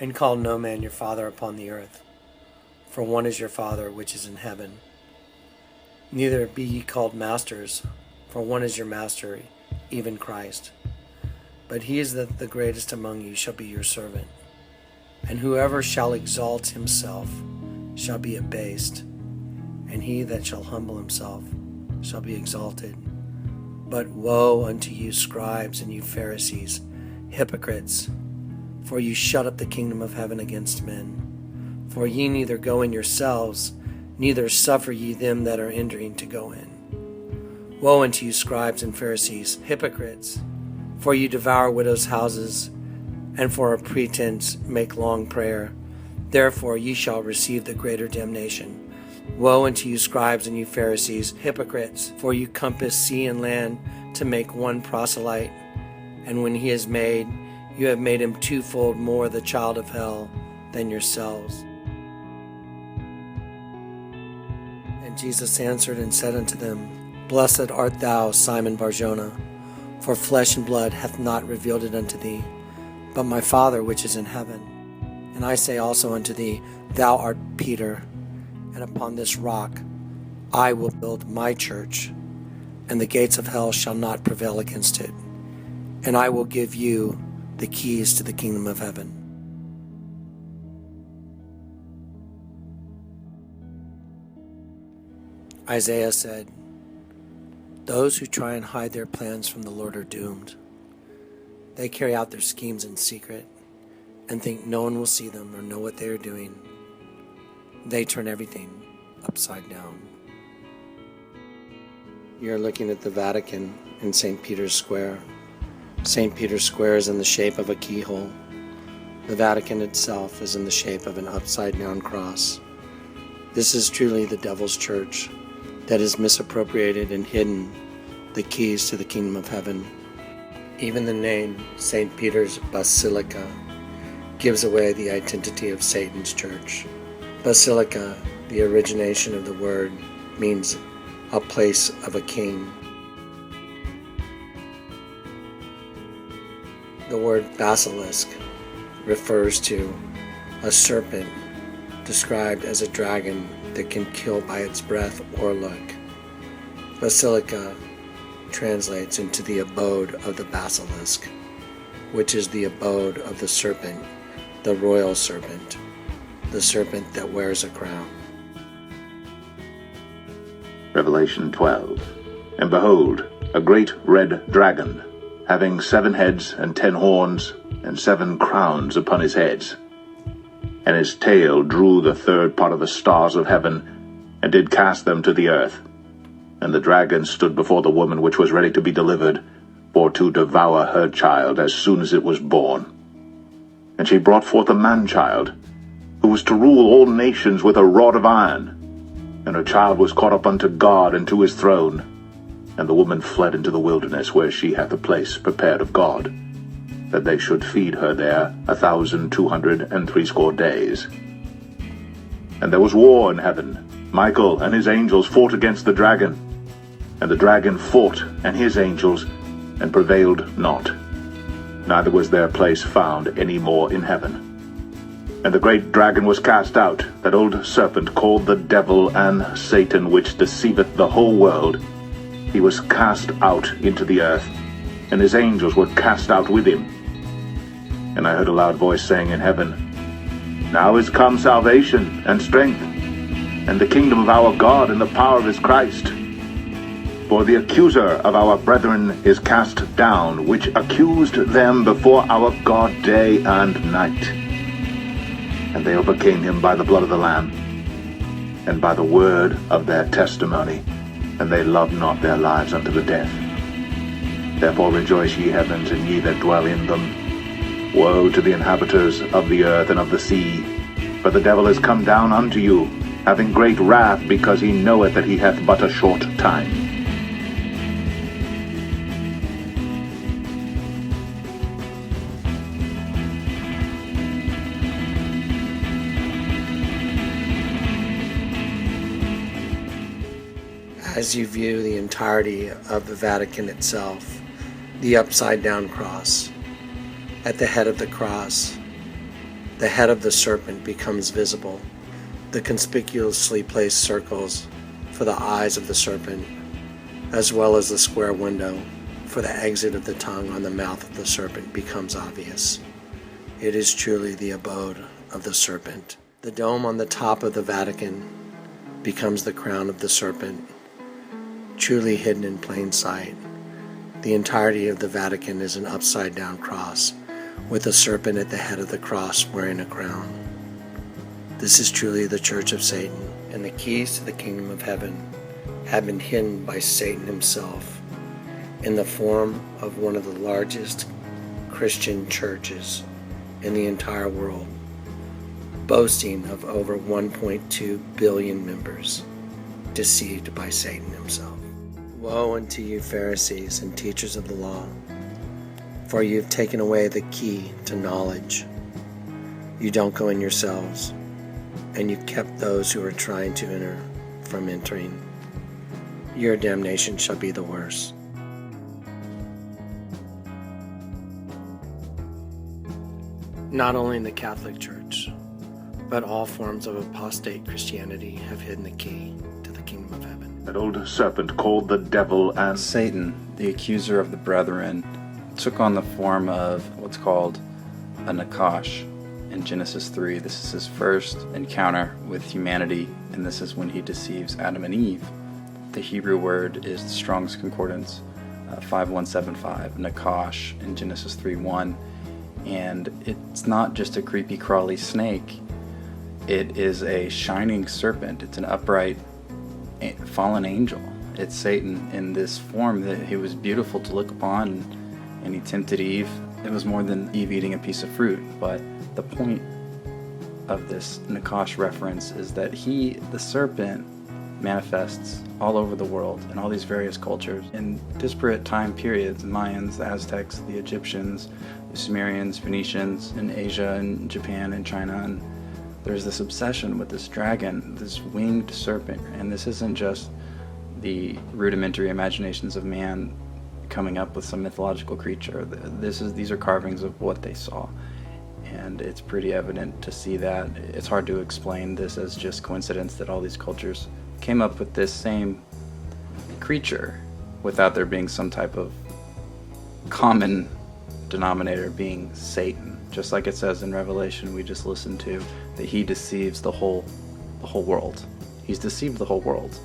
and call no man your father upon the earth, for one is your Father which is in heaven. Neither be ye called masters, for one is your master, even Christ. But he is that the greatest among you shall be your servant. And whoever shall exalt himself shall be abased, and he that shall humble himself shall be exalted. But woe unto you, scribes and you Pharisees, hypocrites! For you shut up the kingdom of heaven against men. For ye neither go in yourselves, neither suffer ye them that are entering to go in. Woe unto you, scribes and Pharisees, hypocrites! For you devour widows' houses, and for a pretense make long prayer. Therefore ye shall receive the greater damnation. Woe unto you, scribes and you Pharisees, hypocrites! For you compass sea and land to make one proselyte, and when he is made, you have made him twofold more the child of hell than yourselves. And Jesus answered and said unto them, Blessed art thou, Simon Bar-Jonah, for flesh and blood hath not revealed it unto thee, but my Father which is in heaven. And I say also unto thee, Thou art Peter, and upon this rock I will build my church, and the gates of hell shall not prevail against it. And I will give you the keys to the kingdom of heaven. Isaiah said, Those who try and hide their plans from the Lord are doomed. They carry out their schemes in secret and think no one will see them or know what they are doing. They turn everything upside down. You're looking at the Vatican in St. Peter's Square. St. Peter's Square is in the shape of a keyhole. The Vatican itself is in the shape of an upside-down cross. This is truly the devil's church that has misappropriated and hidden the keys to the kingdom of heaven. Even the name St. Peter's Basilica gives away the identity of Satan's church. Basilica, the origination of the word, means a place of a king. The word basilisk refers to a serpent described as a dragon that can kill by its breath or look. Basilica translates into the abode of the basilisk, which is the abode of the serpent, the royal serpent, the serpent that wears a crown. Revelation 12. And behold, a great red dragon, having 7 heads and 10 horns, and 7 crowns upon his heads. And his tail drew the 3rd part of the stars of heaven, and did cast them to the earth. And the dragon stood before the woman which was ready to be delivered, for to devour her child as soon as it was born. And she brought forth a man-child, who was to rule all nations with a rod of iron. And her child was caught up unto God and to his throne. And the woman fled into the wilderness, where she hath a place prepared of God, that they should feed her there 1,260 days. And there was war in heaven. Michael and his angels fought against the dragon. And the dragon fought and his angels, and prevailed not. Neither was their place found any more in heaven. And the great dragon was cast out, that old serpent called the devil and Satan, which deceiveth the whole world. He was cast out into the earth, and his angels were cast out with him. And I heard a loud voice saying in heaven, Now is come salvation and strength, and the kingdom of our God and the power of his Christ. For the accuser of our brethren is cast down, which accused them before our God day and night. And they overcame him by the blood of the Lamb, and by the word of their testimony, and they loved not their lives unto the death. Therefore rejoice, ye heavens, and ye that dwell in them. Woe to the inhabiters of the earth and of the sea, for the devil is come down unto you, having great wrath, because he knoweth that he hath but a short time. As you view the entirety of the Vatican itself, the upside-down cross, at the head of the cross The head of the serpent becomes visible. The conspicuously placed circles for the eyes of the serpent, as well as the square window for the exit of the tongue on the mouth of the serpent becomes obvious. It is truly the abode of the serpent. The dome on the top of the Vatican becomes the crown of the serpent, truly hidden in plain sight. The entirety of the Vatican is an upside-down cross, with a serpent at the head of the cross wearing a crown. This is truly the Church of Satan, and the keys to the kingdom of heaven have been hidden by Satan himself in the form of one of the largest Christian churches in the entire world, boasting of over 1.2 billion members, deceived by Satan himself. Woe unto you, Pharisees and teachers of the law, for you have taken away the key to knowledge. You don't go in yourselves, and you kept those who are trying to enter from entering. Your damnation shall be the worse. Not only in the Catholic Church, but all forms of apostate Christianity have hidden the key to the kingdom of heaven. That old serpent called the devil and Satan, the accuser of the brethren, took on the form of what's called a Nakash in Genesis 3. This is his first encounter with humanity, and this is when he deceives Adam and Eve. The Hebrew word is the Strong's Concordance 5175, Nakash in Genesis 3:1. And it's not just a creepy crawly snake. It is a shining serpent. It's an upright fallen angel. It's Satan in this form that he was beautiful to look upon, and he tempted Eve. It was more than Eve eating a piece of fruit, but the point of this Nakash reference is that he, the serpent, manifests all over the world in all these various cultures in disparate time periods: the Mayans, the Aztecs, the Egyptians, the Sumerians, Phoenicians, in Asia and Japan and China. And there's this obsession with this dragon, this winged serpent. And this isn't just the rudimentary imaginations of man coming up with some mythological creature. These are carvings of what they saw. And it's pretty evident to see that. It's hard to explain this as just coincidence that all these cultures came up with this same creature without there being some type of common denominator being Satan. Just like it says in Revelation we just listened to, that he deceives the whole world. He's deceived the whole world.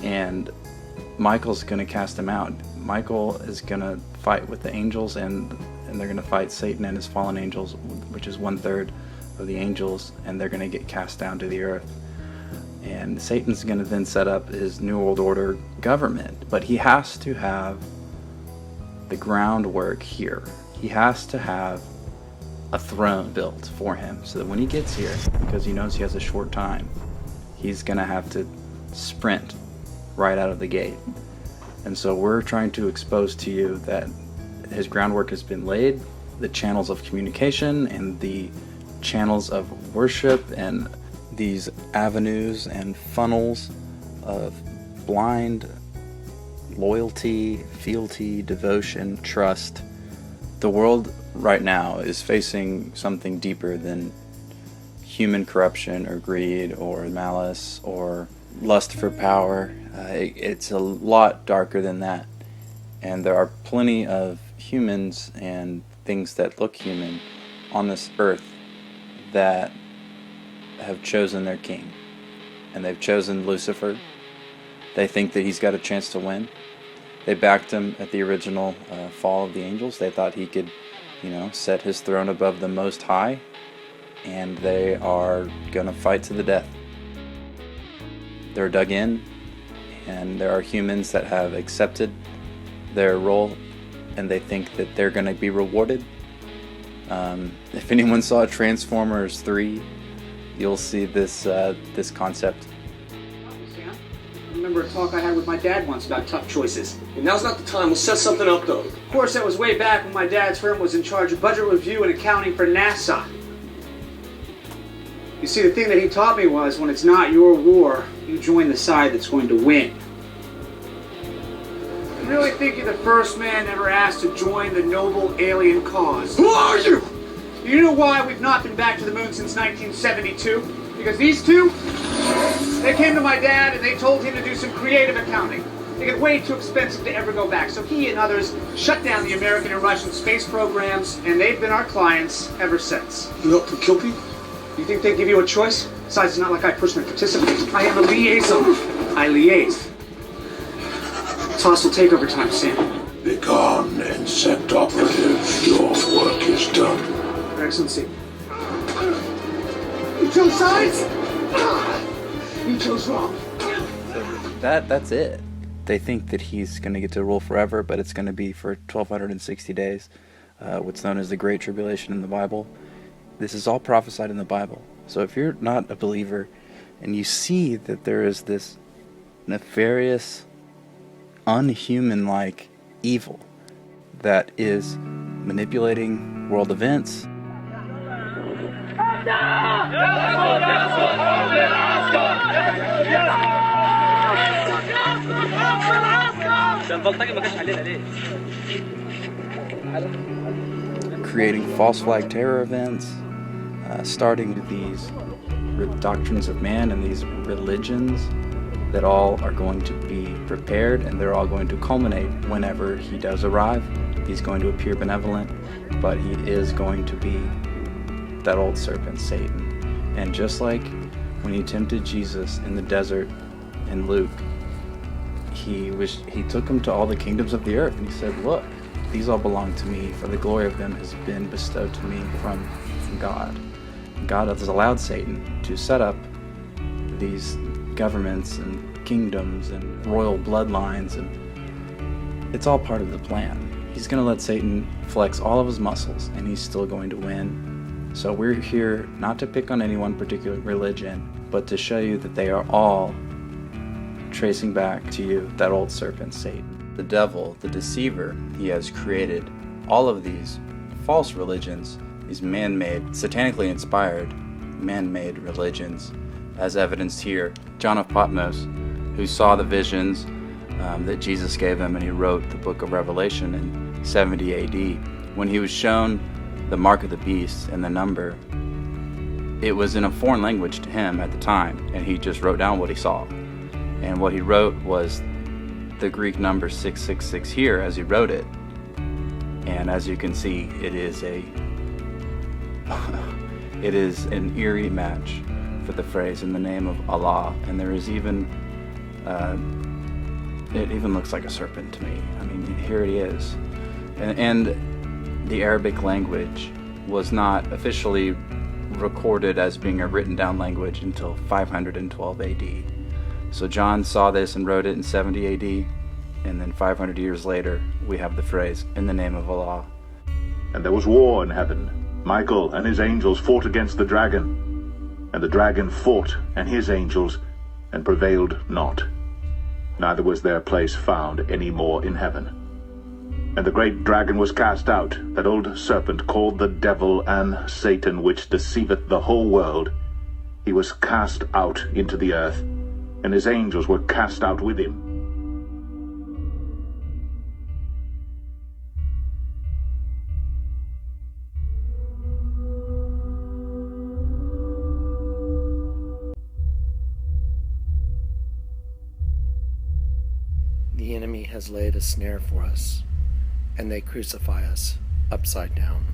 And Michael's going to cast him out. Michael is going to fight with the angels, and they're going to fight Satan and his fallen angels, which is 1/3 of the angels, and they're going to get cast down to the earth. And Satan's going to then set up his New World Order government. But he has to have the groundwork here. He has to have a throne built for him, so that when he gets here, because he knows he has a short time, he's going to have to sprint right out of the gate. And so we're trying to expose to you that his groundwork has been laid, the channels of communication and the channels of worship and these avenues and funnels of blind loyalty, fealty, devotion, trust. The world right now is facing something deeper than human corruption or greed or malice or lust for power. It's a lot darker than that. And there are plenty of humans and things that look human on this earth that have chosen their king. And they've chosen Lucifer. They think that he's got a chance to win. They backed him at the original fall of the angels. They thought he could, set his throne above the Most High. And they are going to fight to the death. They're dug in, and there are humans that have accepted their role, and they think that they're going to be rewarded. If anyone saw Transformers 3, you'll see this concept. I remember a talk I had with my dad once about tough choices. And now's not the time. We'll set something up, though. Of course, that was way back when my dad's firm was in charge of budget review and accounting for NASA. You see, the thing that he taught me was, when it's not your war, you join the side that's going to win. You really think you're the first man ever asked to join the noble alien cause? Who are you? You know why we've not been back to the moon since 1972? Because these two, they came to my dad and they told him to do some creative accounting. They get way too expensive to ever go back, so he and others shut down the American and Russian space programs, and they've been our clients ever since. You help them kill people? You think they give you a choice? Besides, it's not like I personally participate. I am a liaison. I liaise. It's hostile takeover time, Sam. Begone, insect operative. Your work is done. Your Excellency. You chose sides? You chose wrong. That's it. They think that he's going to get to rule forever, but it's going to be for 1,260 days, what's known as the Great Tribulation in the Bible. This is all prophesied in the Bible. So if you're not a believer and you see that there is this nefarious, unhuman-like evil that is manipulating world events, creating false flag terror events, starting these doctrines of man and these religions that all are going to be prepared, and they're all going to culminate whenever he does arrive. He's going to appear benevolent, but he is going to be that old serpent, Satan. And just like when he tempted Jesus in the desert in Luke, he took him to all the kingdoms of the earth, and he said, look, these all belong to me, for the glory of them has been bestowed to me from God. God has allowed Satan to set up these governments and kingdoms and royal bloodlines, and it's all part of the plan. He's going to let Satan flex all of his muscles, and he's still going to win. So we're here not to pick on any one particular religion, but to show you that they are all tracing back to you, that old serpent, Satan. The devil, the deceiver, he has created all of these false religions, these man-made, satanically inspired, man-made religions, as evidenced here. John of Patmos, who saw the visions that Jesus gave him, and he wrote the book of Revelation in 70 AD. When he was shown the mark of the beast and the number, it was in a foreign language to him at the time, and he just wrote down what he saw. And what he wrote was the Greek number 666 here as he wrote it. And as you can see, it is an eerie match for the phrase "in the name of Allah," and there is even it even looks like a serpent to me. I mean, here it is. And the Arabic language was not officially recorded as being a written down language until 512 AD. So John saw this and wrote it in 70 AD, and then 500 years later, we have the phrase, "in the name of Allah." And there was war in heaven. Michael and his angels fought against the dragon. And the dragon fought and his angels, and prevailed not. Neither was their place found any more in heaven. And the great dragon was cast out, that old serpent called the devil and Satan, which deceiveth the whole world. He was cast out into the earth, and his angels were cast out with him. The enemy has laid a snare for us, and they crucify us upside down.